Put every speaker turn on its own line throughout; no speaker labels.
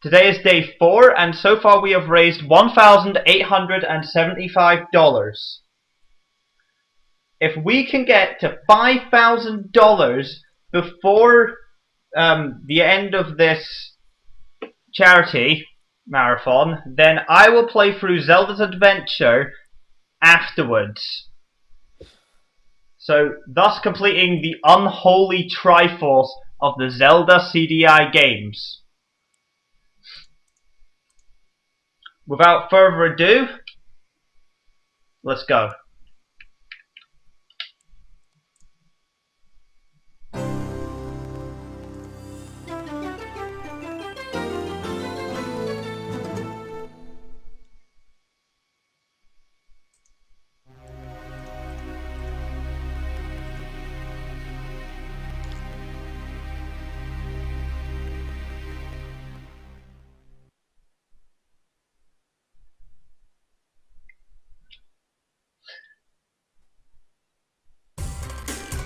Today is day 4, and so far we have raised $1,875. If we can get to $5,000 before the end of this charity marathon, then I will play through Zelda's Adventure afterwards. So, thus completing the unholy triforce of the Zelda CDI games. Without further ado, let's go.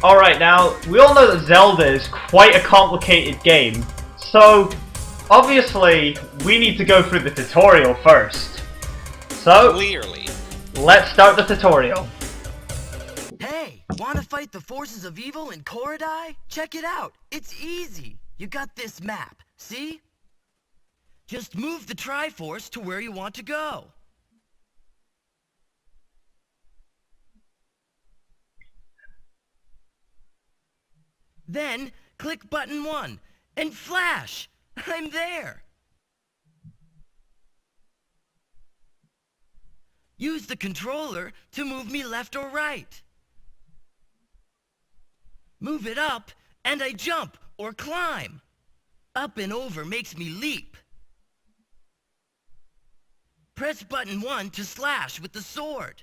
Alright, now, we all know that Zelda is quite a complicated game, so obviously we need to go through the tutorial first. So,
clearly,
let's start the tutorial.
Hey, wanna fight the forces of evil in Koridai? Check it out, it's easy. You got this map, see? Just move the Triforce to where you want to go. Then, click button 1, and flash! I'm there! Use the controller to move me left or right. Move it up, and I jump or climb. Up and over makes me leap. Press button 1 to slash with the sword.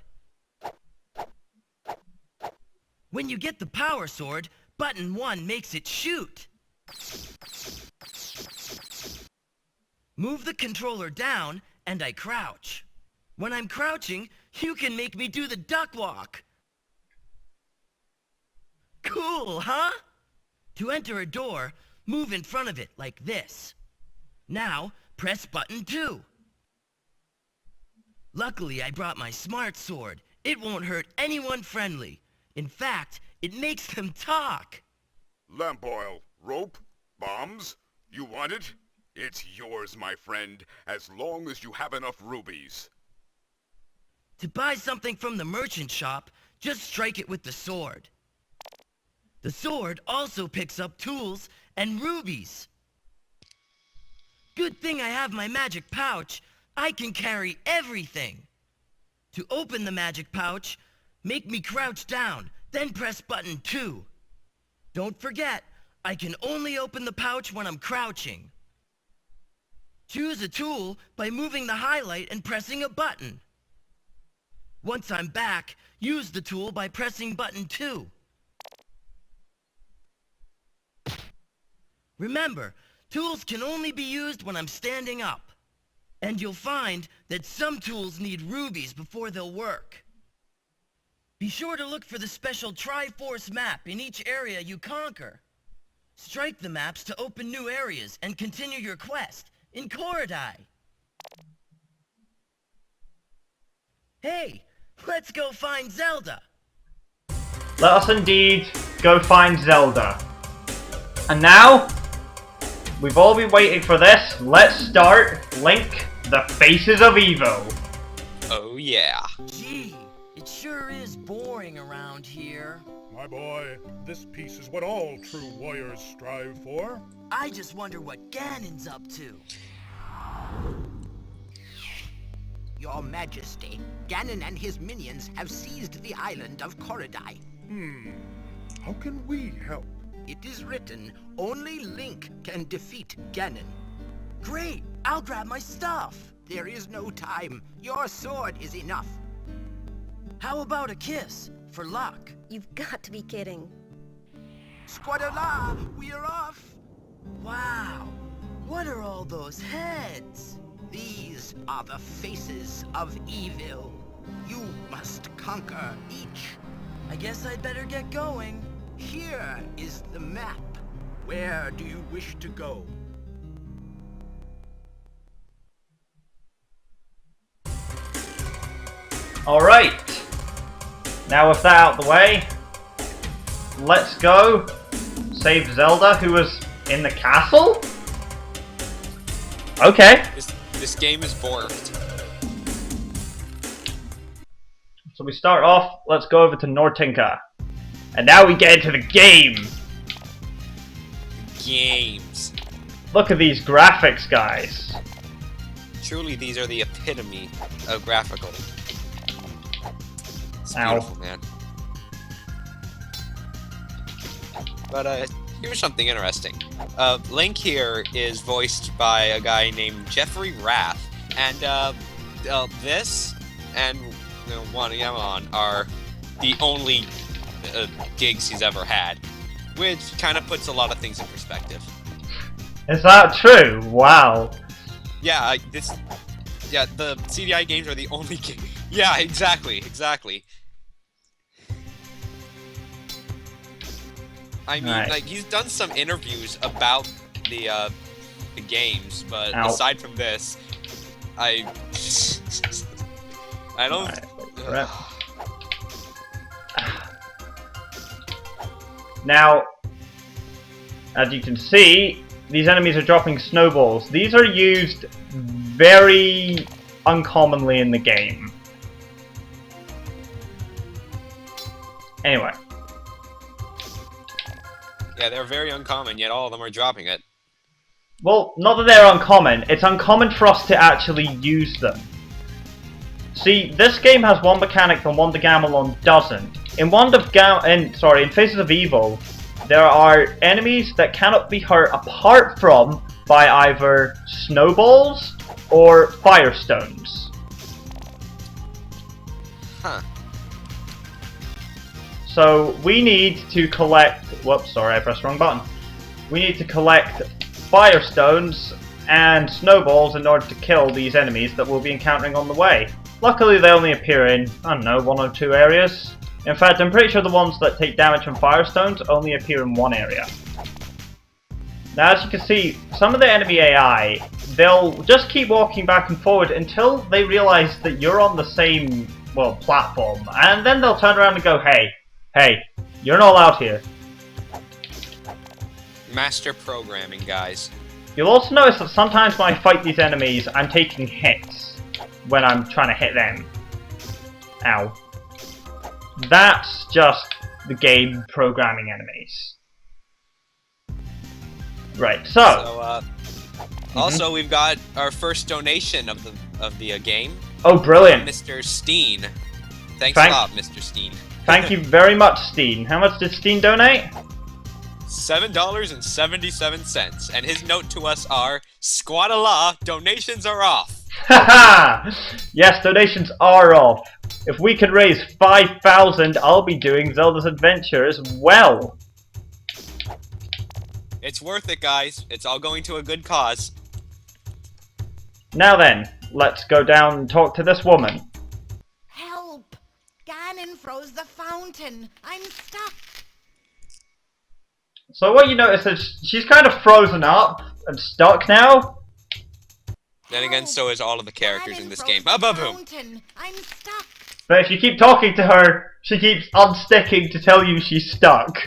When you get the power sword, button 1 makes it shoot. Move the controller down, and I crouch. When I'm crouching, you can make me do the duck walk. Cool, huh? To enter a door, move in front of it like this. Now, press button 2. Luckily, I brought my smart sword. It won't hurt anyone friendly. In fact, it makes them talk.
Lamp oil, rope, bombs. You want it? It's yours, my friend, as long as you have enough rubies.
To buy something from the merchant shop, just strike it with the sword. The sword also picks up tools and rubies. Good thing I have my magic pouch. I can carry everything. To open the magic pouch, make me crouch down, then press button 2. Don't forget, I can only open the pouch when I'm crouching. Choose a tool by moving the highlight and pressing a button. Once I'm back, use the tool by pressing button 2. Remember, tools can only be used when I'm standing up. And you'll find that some tools need rubies before they'll work. Be sure to look for the special Triforce map in each area you conquer. Strike the maps to open new areas and continue your quest in Koridai. Hey, let's go find Zelda.
Let us indeed go find Zelda. And now, we've all been waiting for this. Let's start Link, the Faces of Evil.
oh yeah.
Gee, it sure is boring around here.
My boy, this piece is what all true warriors strive for.
I just wonder what Ganon's up to.
Your Majesty, Ganon and his minions have seized the island of Koridai.
How can we help?
It is written, only Link can defeat Ganon.
Great, I'll grab my stuff.
There is no time. Your sword is enough.
How about a kiss, for luck?
You've got to be kidding.
Squadala, we are off.
Wow, what are all those heads?
These are the faces of evil. You must conquer each.
I guess I'd better get going.
Here is the map. Where do you wish to go?
Alright. Now with that out of the way, let's go save Zelda, who was in the castle? Okay.
This game is borked.
So we start off, let's go over to Nortinka. And now we get into the game.
Games.
Look at these graphics, guys.
Truly, these are the epitome of graphical. It's
Ow.
beautiful, man. But, here's something interesting. Link here is voiced by a guy named Jeffrey Rath, and, this and Wanayamon are the only gigs he's ever had, which kind of puts a lot of things in perspective.
Is that true? Wow.
Yeah, the CDI games are the only game. Yeah, exactly. I mean,
Right.
like, he's done some interviews about the games, but
Ow.
aside from this, I don't...
Right. Now, as you can see, these enemies are dropping snowballs. These are used very uncommonly in the game. Anyway.
Yeah, they're very uncommon, yet all of them are dropping it.
Well, not that they're uncommon. It's uncommon for us to actually use them. See, this game has one mechanic that Wonder Gamelon doesn't. In in Faces of Evil, there are enemies that cannot be hurt apart from by either snowballs or firestones.
Huh.
So we need to collect. Whoops, sorry, I pressed the wrong button. We need to collect firestones and snowballs in order to kill these enemies that we'll be encountering on the way. Luckily, they only appear in, I don't know, 1 or 2 areas. In fact, I'm pretty sure the ones that take damage from firestones only appear in 1 area. Now, as you can see, some of the enemy AI, they'll just keep walking back and forward until they realize that you're on the same, well, platform. And then they'll turn around and go, hey, you're not allowed here.
Master programming, guys.
You'll also notice that sometimes when I fight these enemies, I'm taking hits when I'm trying to hit them. Ow. That's just the game programming enemies. Right, so
also we've got our first donation of the game.
Oh, brilliant.
Mr. Steen. Thanks a lot, Mr. Steen.
Thank you very much, Steen. How much did Steen donate?
$7.77, and his note to us are, Squad-a-la, donations are off.
Haha! Yes, donations are off. If we can raise 5,000, I'll be doing Zelda's Adventure as well.
It's worth it, guys. It's all going to a good cause.
Now then, let's go down and talk to this woman.
Help! Ganon froze the fountain. I'm stuck.
So what you notice is she's kind of frozen up and stuck now.
Then again, so is all of the characters in this game.
Ganon froze the
Ba-ba-boom!
fountain. I'm stuck.
But if you keep talking to her, she keeps unsticking to tell you she's stuck.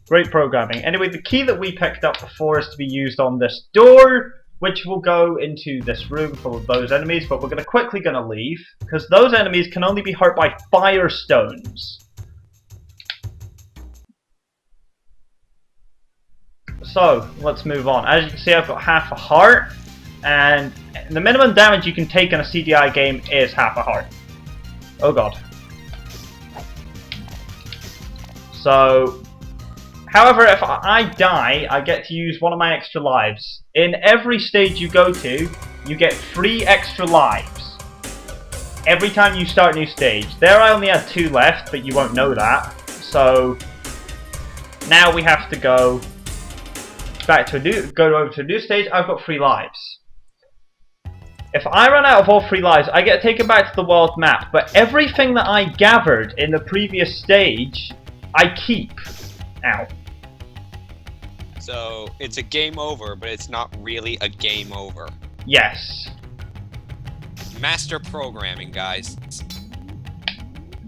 Great programming. Anyway, the key that we picked up before is to be used on this door, which will go into this room full of those enemies, but we're quickly gonna leave, because those enemies can only be hurt by firestones. So, let's move on. As you can see, I've got half a heart, and the minimum damage you can take in a CDI game is half a heart. Oh god. So, however, if I die, I get to use one of my extra lives. In every stage you go to, you get 3 extra lives. Every time you start a new stage. There I only had 2 left, but you won't know that. So, now we have to go back to go over to a new stage. I've got 3 lives. If I run out of all 3 lives, I get taken back to the world map, but everything that I gathered in the previous stage, I keep. Ow.
So, it's a game over, but it's not really a game over.
Yes.
Master programming, guys.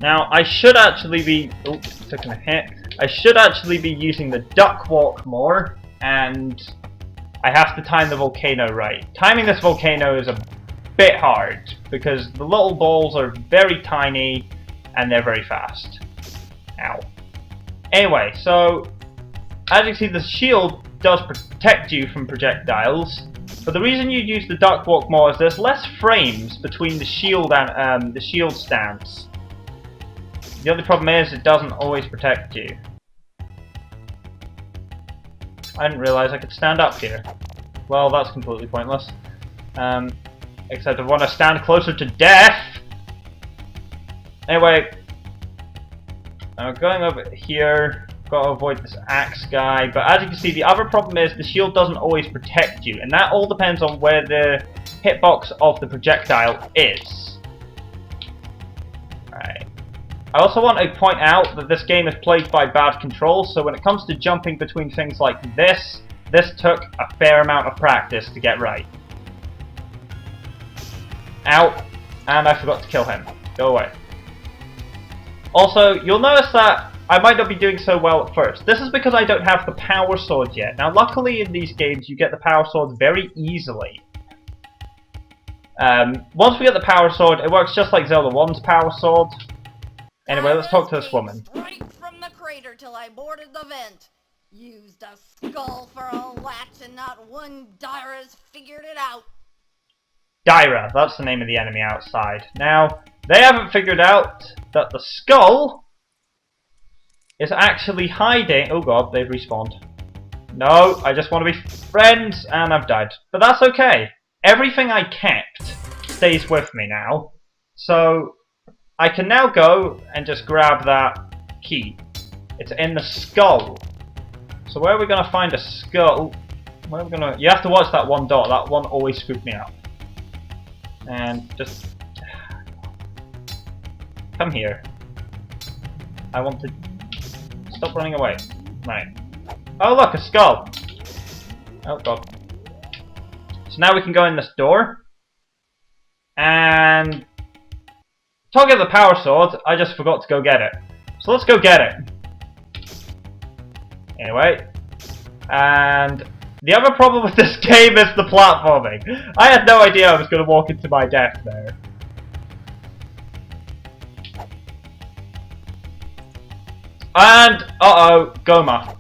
Now, I should actually be... Oh, took a hit. I should actually be using the duck walk more, and I have to time the volcano right. Timing this volcano is a bit hard, because the little balls are very tiny, and they're very fast. Ow. Anyway, so, as you can see, the shield does protect you from projectiles, but the reason you use the duck walk more is there's less frames between the shield and the shield stance. The only problem is it doesn't always protect you. I didn't realise I could stand up here. Well, that's completely pointless. Except I want to stand closer to death! Anyway, I'm going over here. Got to avoid this axe guy. But as you can see, the other problem is the shield doesn't always protect you. And that all depends on where the hitbox of the projectile is. Alright. I also want to point out that this game is plagued by bad control, so when it comes to jumping between things like this took a fair amount of practice to get right. Ow! And I forgot to kill him. Go away. Also, you'll notice that I might not be doing so well at first. This is because I don't have the power sword yet. Now, luckily in these games, you get the power sword very easily. Once we get the power sword, it works just like Zelda 1's power sword. Anyway, let's talk to this woman.
Right from the crater till I boarded the vent. Used a skull for a latch and not one Dyra's figured it out.
Dyra, that's the name of the enemy outside. Now, they haven't figured out that the skull is actually hiding... Oh god, they've respawned. No, I just want to be friends, and I've died. But that's okay. Everything I kept stays with me now. So, I can now go and just grab that key. It's in the skull. So where are we going to find a skull? Where are we going to... You have to watch that one dot. That one always spooked me out. And just... Come here. I want to... Stop running away. Right. Oh look, a skull! Oh god. So now we can go in this door. And... Talking of the power sword, I just forgot to go get it. So let's go get it. Anyway. And... The other problem with this game is the platforming. I had no idea I was going to walk into my death there. And, uh-oh, Goma.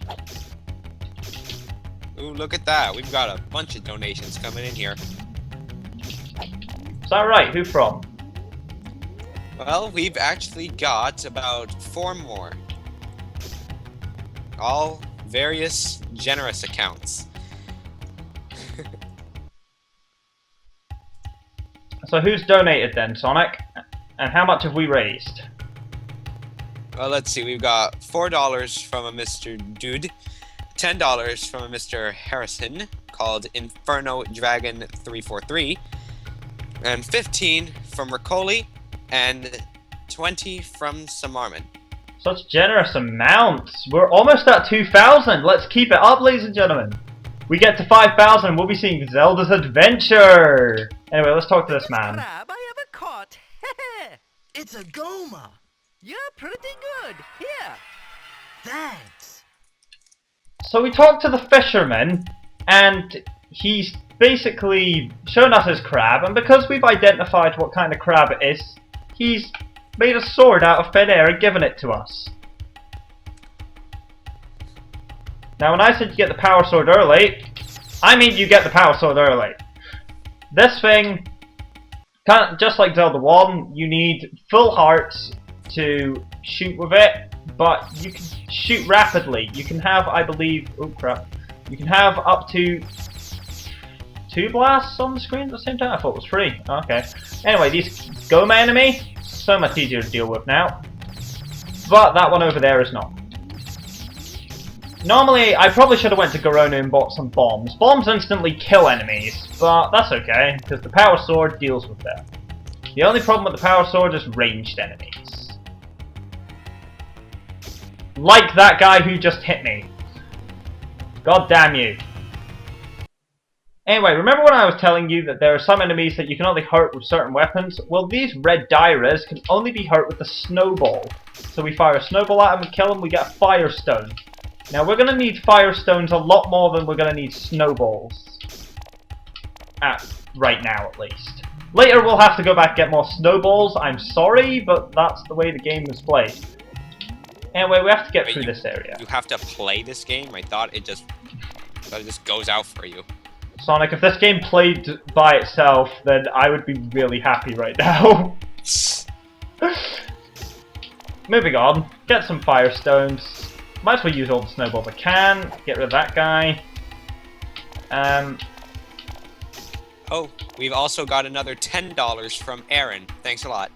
Ooh, look at that. We've got a bunch of donations coming in here.
Is that right? Who from?
Well, we've actually got about 4 more. All various generous accounts.
So who's donated then, Sonic? And how much have we raised?
Well, let's see. We've got $4 from a Mr. Dude, $10 from a Mr. Harrison called Inferno Dragon 343, and 15 from Ricoli, and 20 from Samarman.
Such generous amounts. We're almost at 2,000. Let's keep it up, ladies and gentlemen. We get to 5,000, we'll be seeing Zelda's Adventure. Anyway, let's talk to this man.
Crab I ever caught. It's a Goma. You're pretty good. Here. Thanks.
So we talked to the fisherman, and he's basically shown us his crab, and because we've identified what kind of crab it is, he's made a sword out of thin air and given it to us. Now when I said you get the power sword early, I mean you get the power sword early. This thing, just like Zelda 1, you need full hearts to shoot with it, but you can shoot rapidly. You can have, I believe, oh crap, you can have up to 2 blasts on the screen at the same time? I thought it was 3. Okay. Anyway, these Goma enemy, so much easier to deal with now. But that one over there is not. Normally, I probably should have went to Garona and bought some bombs. Bombs instantly kill enemies, but that's okay, because the power sword deals with that. The only problem with the power sword is ranged enemies. Like that guy who just hit me. God damn you. Anyway, remember when I was telling you that there are some enemies that you can only hurt with certain weapons? Well, these red Dairas can only be hurt with a snowball. So we fire a snowball at them and kill them, we get a firestone. Now we're going to need firestones a lot more than we're going to need snowballs. Right now, at least. Later we'll have to go back and get more snowballs, I'm sorry, but that's the way the game is played. Anyway, we have to get through this area.
You have to play this game? I thought it just goes out for you.
Sonic, if this game played by itself, then I would be really happy right now. Moving on, get some firestones. Might as well use all the snowballs I can. Get rid of that guy.
Oh, we've also got another $10 from Aaron. Thanks a lot.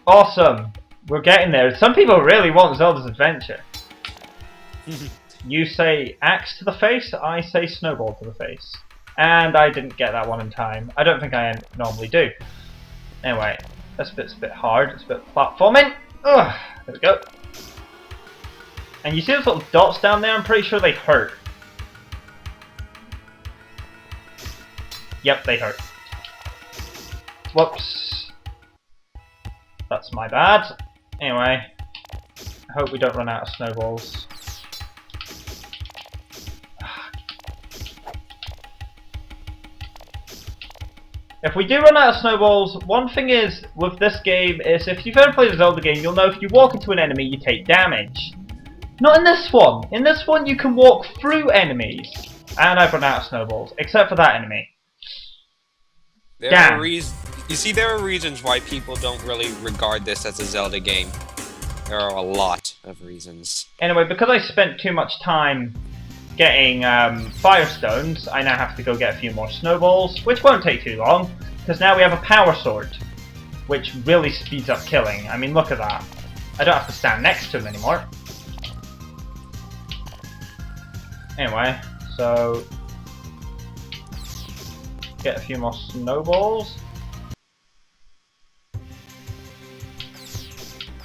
Awesome. We're getting there. Some people really want Zelda's Adventure. You say axe to the face, I say snowball to the face. And I didn't get that one in time. I don't think I normally do. Anyway, this bit's a bit hard. It's a bit platforming. Ugh, there we go. And you see those little dots down there? I'm pretty sure they hurt. Yep, they hurt. Whoops. That's my bad. Anyway, I hope we don't run out of snowballs. If we do run out of snowballs, one thing is with this game is if you've ever played a Zelda game, you'll know if you walk into an enemy, you take damage. Not in this one. In this one, you can walk through enemies. And I've run out of snowballs, except for that enemy.
There are there are reasons why people don't really regard this as a Zelda game. There are a lot of reasons.
Anyway, because I spent too much time getting firestones, I now have to go get a few more snowballs, which won't take too long, because now we have a power sword, which really speeds up killing. I mean, look at that. I don't have to stand next to him anymore. Anyway, so get a few more snowballs.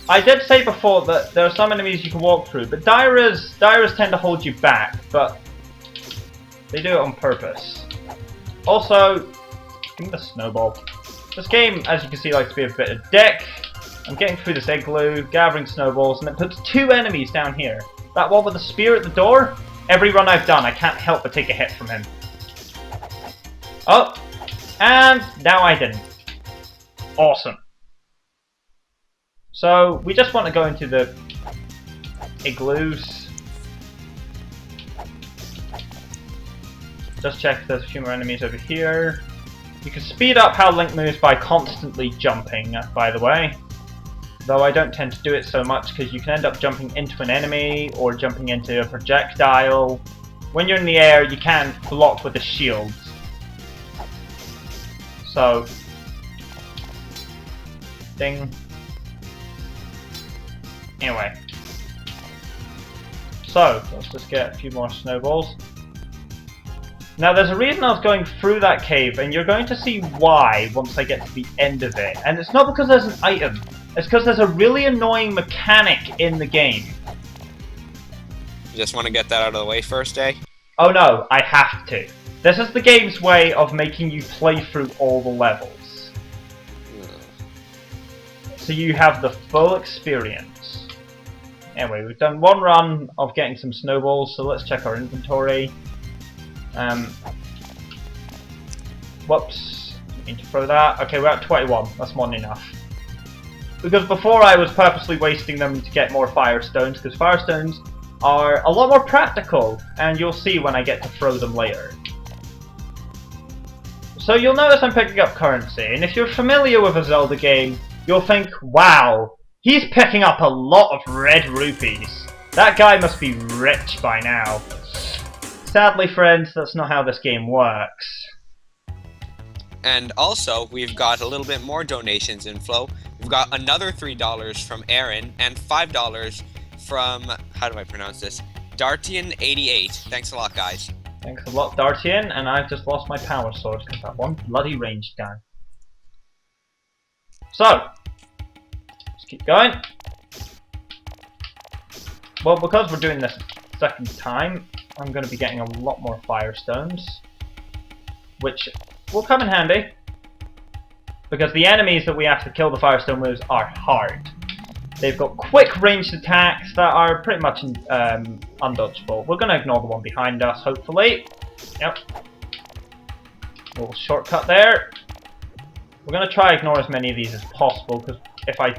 I did say before that there are some enemies you can walk through, but Dairas tend to hold you back, but they do it on purpose. Also, give me the snowball. This game, as you can see, likes to be a bit of deck. I'm getting through this igloo, gathering snowballs, and it puts two enemies down here. That one with the spear at the door, every run I've done, I can't help but take a hit from him. Oh, and now I didn't. Awesome. So, we just want to go into the igloos. Just check if there's a few more enemies over here. You can speed up how Link moves by constantly jumping, by the way. Though I don't tend to do it so much because you can end up jumping into an enemy or jumping into a projectile. When you're in the air, you can't block with the shields. So, ding. Anyway, so let's just get a few more snowballs. Now there's a reason I was going through that cave, and you're going to see why once I get to the end of it. And it's not because there's an item, it's because there's a really annoying mechanic in the game.
You just want to get that out of the way first, eh?
Oh no, I have to. This is the game's way of making you play through all the levels. So you have the full experience. Anyway, we've done one run of getting some snowballs, so let's check our inventory. Whoops, need to throw that. Okay, we're at 21, that's more than enough. Because before I was purposely wasting them to get more firestones, because firestones are a lot more practical, and you'll see when I get to throw them later. So you'll notice I'm picking up currency, and if you're familiar with a Zelda game, you'll think, wow, he's picking up a lot of red rupees. That guy must be rich by now. Sadly, friends, that's not how this game works.
And also, we've got a little bit more donations inflow. We've got another $3 from Aaron and $5 from, how do I pronounce this? Dartian88. Thanks a lot, guys.
Thanks a lot, Dartian, and I've just lost my power sword because that one bloody ranged guy. So, let's keep going. Well, because we're doing this second time, I'm going to be getting a lot more firestones. which will come in handy. Because the enemies that we have to kill the Firestone moves are hard. They've got quick ranged attacks that are pretty much undodgeable. We're going to ignore the one behind us, hopefully. Yep. A little shortcut there. We're going to try to ignore as many of these as possible, because if I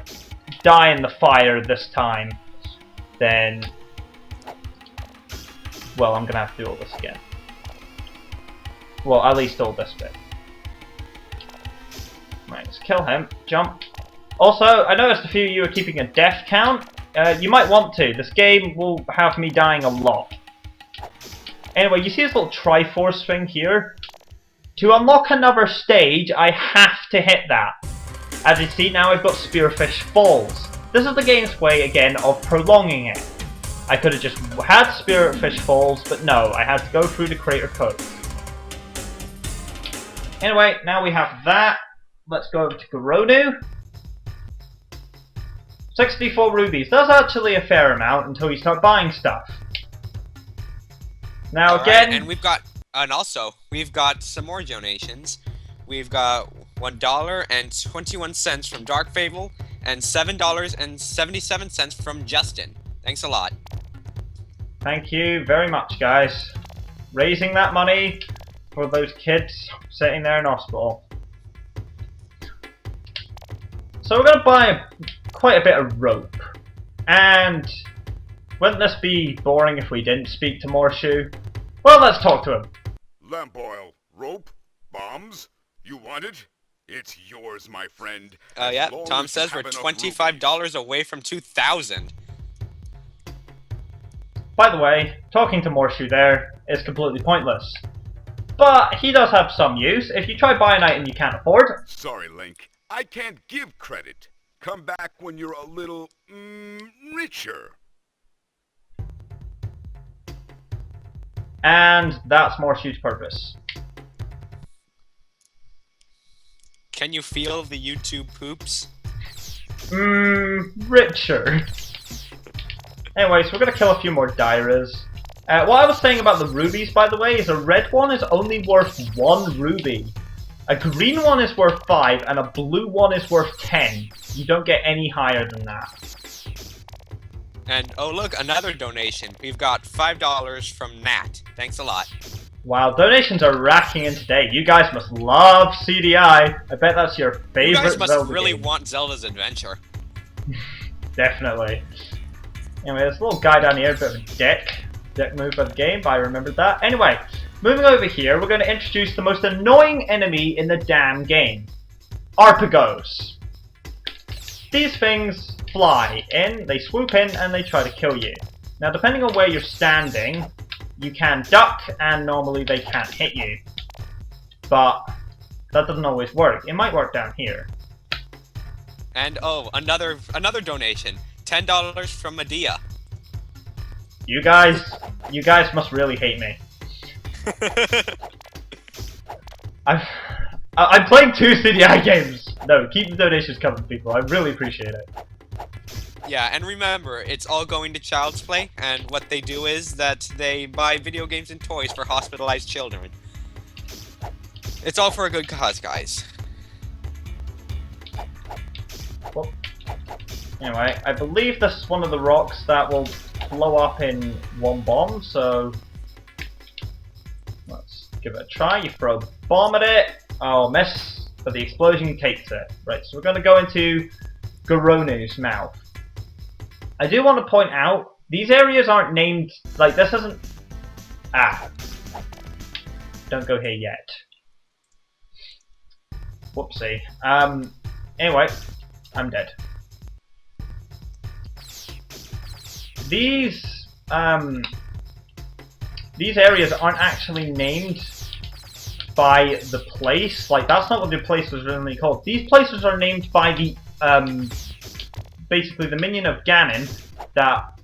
die in the fire this time, then... well, I'm going to have to do all this again. Well, at least all this bit. Right, let's kill him. Jump. Also, I noticed a few of you are keeping a death count. You might want to. This game will have me dying a lot. Anyway, you see this little Triforce thing here? To unlock another stage, I have to hit that. As you see, now I've got Spearfish Falls. This is the game's way, again, of prolonging it. I could have just had Spearfish Falls, but no, I had to go through the Crater Cove. Anyway, now we have that. Let's go over to Garonu. 64 rubies. That's actually a fair amount until you start buying stuff. Now again...
Right, and we've got some more donations. We've got $1.21 from Dark Fable and $7.77 from Justin. Thanks a lot.
Thank you very much, guys. Raising that money for those kids sitting there in hospital. So we're going to buy quite a bit of rope. And wouldn't this be boring if we didn't speak to Morshu? Well, let's talk to him.
Lamp oil, rope, bombs. You want it? It's yours, my friend.
Yeah, Tom says we're $25 away from 2,000.
By the way, talking to Morshu there is completely pointless. But he does have some use. If you try buy an item you can't afford...
Sorry, Link. I can't give credit. Come back when you're a little, richer.
And that's Morshu's purpose.
Can you feel the YouTube poops?
Richer. Anyway, so we're going to kill a few more Dairas. What I was saying about the rubies, by the way, is a red one is only worth 1 ruby. A green one is worth 5, and a blue one is worth 10. You don't get any higher than that.
And, oh look, another donation. We've got $5 from Nat. Thanks a lot.
Wow, donations are racking in today. You guys must love CDI. I bet that's your favorite
You guys must
Zelda
really
game.
want Zelda's Adventure.
Definitely. Anyway, there's a little guy down here, a bit of a dick move by the game, but I remembered that. Anyway, moving over here, we're going to introduce the most annoying enemy in the damn game. Arpagos. These things fly in, they swoop in, and they try to kill you. Now, depending on where you're standing, you can duck, and normally they can't hit you. But that doesn't always work. It might work down here.
And, oh, another donation. $10 from Medea.
You guys must really hate me. I'm playing 2 CDI games. No, keep the donations coming, people. I really appreciate it.
Yeah, and remember, it's all going to Child's Play, and what they do is that they buy video games and toys for hospitalized children. It's all for a good cause, guys.
Well, anyway, I believe this is one of the rocks that will blow up in 1 bomb, so let's give it a try. You throw a bomb at it. Oh, miss, but the explosion takes it. Right, so we're going to go into Garonu's mouth. I do want to point out, these areas aren't named, like, this isn't... Ah. Don't go here yet. Whoopsie. Anyway, I'm dead. These areas aren't actually named by the place. Like, that's not what the place was originally called. These places are named by the, basically the minion of Ganon that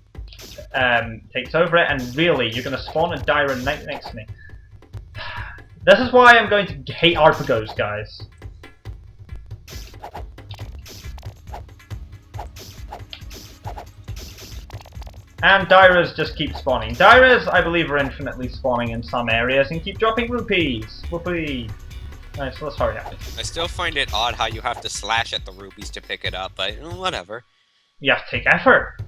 takes over it, and really, you're going to spawn a Dyra next to me. This is why I'm going to hate Arpagos, guys. And Dyras just keep spawning. Dyras, I believe, are infinitely spawning in some areas and keep dropping rupees. Whoopee. Alright, so let's hurry up.
I still find it odd how you have to slash at the rupees to pick it up, but whatever.
You have to take effort.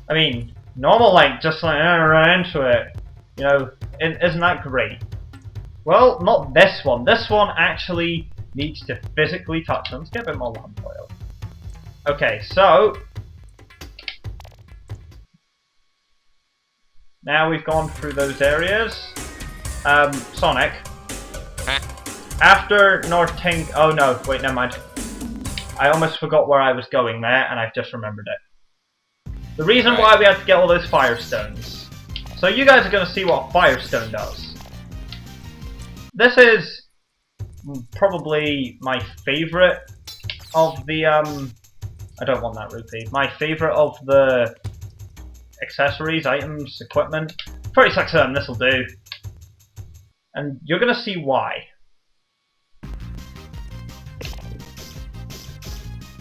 I mean, normal like just like run into it. You know, isn't that great? Well, not this one. This one actually needs to physically touch them. Let's get a bit more lamp oil. Okay, so now we've gone through those areas. Sonic.
Huh?
After North Tink... Oh no, wait, never mind. I almost forgot where I was going there, and I've just remembered it. The reason why we had to get all those Firestones. So you guys are going to see what a Firestone does. This is probably my favourite of the... I don't want that rupee. My favourite of the accessories, items, equipment. 36 of them, this'll do. And you're going to see why.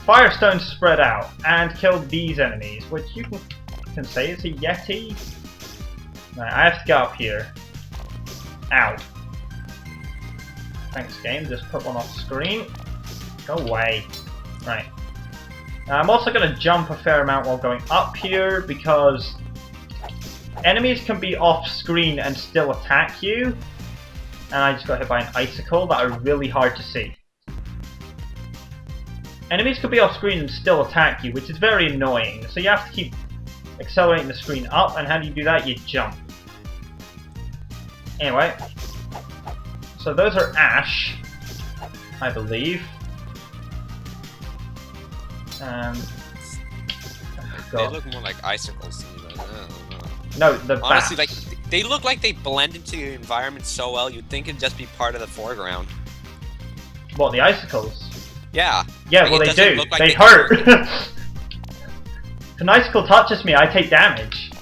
Firestones spread out and kill these enemies, which you can say is a Yeti. Right, I have to get up here. Ow. Thanks, game. Just put one off screen. Go away. Right. Now, I'm also going to jump a fair amount while going up here because enemies can be off screen and still attack you. And I just got hit by an icicle that are really hard to see. Enemies could be off screen and still attack you, which is very annoying. So you have to keep accelerating the screen up, and how do you do that? You jump. Anyway, so those are Ash, I believe.
They look more like icicles to me, but I don't know.
No, the
honestly,
bats.
like they look like they blend into the environment so well. You'd think it'd just be part of the foreground.
What, the icicles?
Yeah.
Yeah,
like,
well they do.
Like
they hurt. If an icicle touches me, I take damage.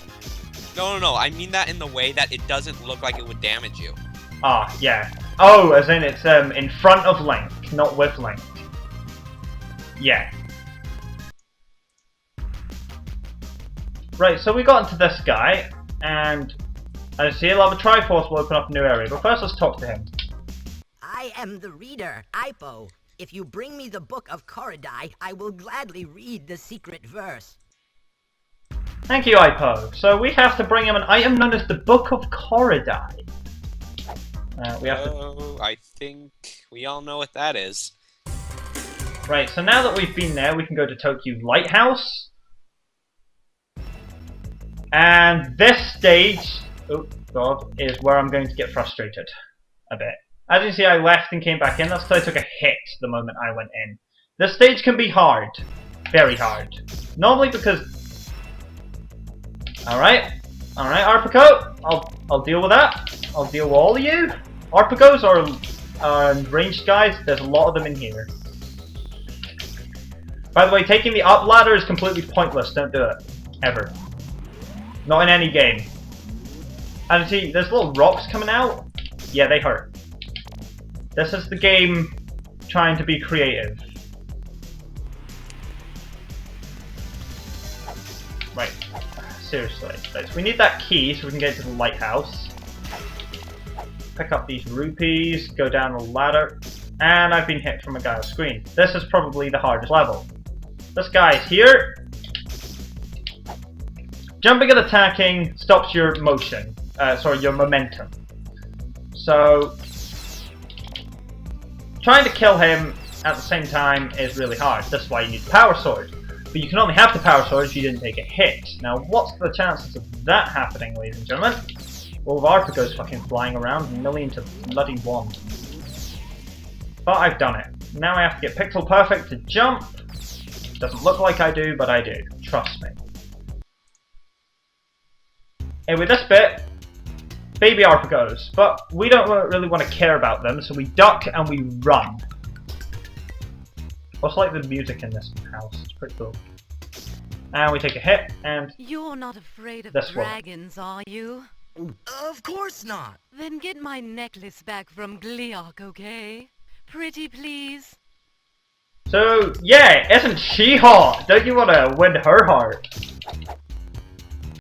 No. I mean that in the way that it doesn't look like it would damage you.
Ah, yeah. Oh, as in it's in front of Link, not with Link. Yeah. Right, so we got into this guy, and I see a lava Triforce will open up a new area, but first let's talk to him.
I am the reader, HPAW. If you bring me the book of Koridai, I will gladly read the secret verse.
Thank you, HPAW. So we have to bring him an item known as the Book of Koridai. We have
to... I think we all know what that is.
Right, so now that we've been there, we can go to Tokyo Lighthouse. And this stage, oh god, is where I'm going to get frustrated a bit. As you see, I left and came back in. That's because I took a hit the moment I went in. This stage can be hard. Very hard. Normally because... Alright, Arpico, I'll deal with that. I'll deal with all of you. Arpicos are ranged guys. There's a lot of them in here. By the way, taking the up ladder is completely pointless. Don't do it. Ever. Not in any game. And see, there's little rocks coming out. Yeah, they hurt. This is the game trying to be creative. Right. Seriously. Right, so we need that key so we can get to the lighthouse. Pick up these rupees, go down the ladder, and I've been hit from a guy on screen. This is probably the hardest level. This guy's here. Jumping and attacking stops your motion. Your momentum. So, trying to kill him at the same time is really hard. That's why you need the power sword. But you can only have the power sword if you didn't take a hit. Now, what's the chances of that happening, ladies and gentlemen? All of Arpico's fucking flying around, a million to bloody one. But I've done it. Now I have to get pixel perfect to jump. Doesn't look like I do, but I do. Trust me. And with this bit, baby Arpicos, but we don't really want to care about them, so we duck and we run. What's like the music in this house? It's pretty cool. And we take a hit, and
you're not afraid of
this
dragons, are you?
Of course not.
Then get my necklace back from Gliok, okay? Pretty please.
So, yeah, isn't she hot? Don't you want to win her heart?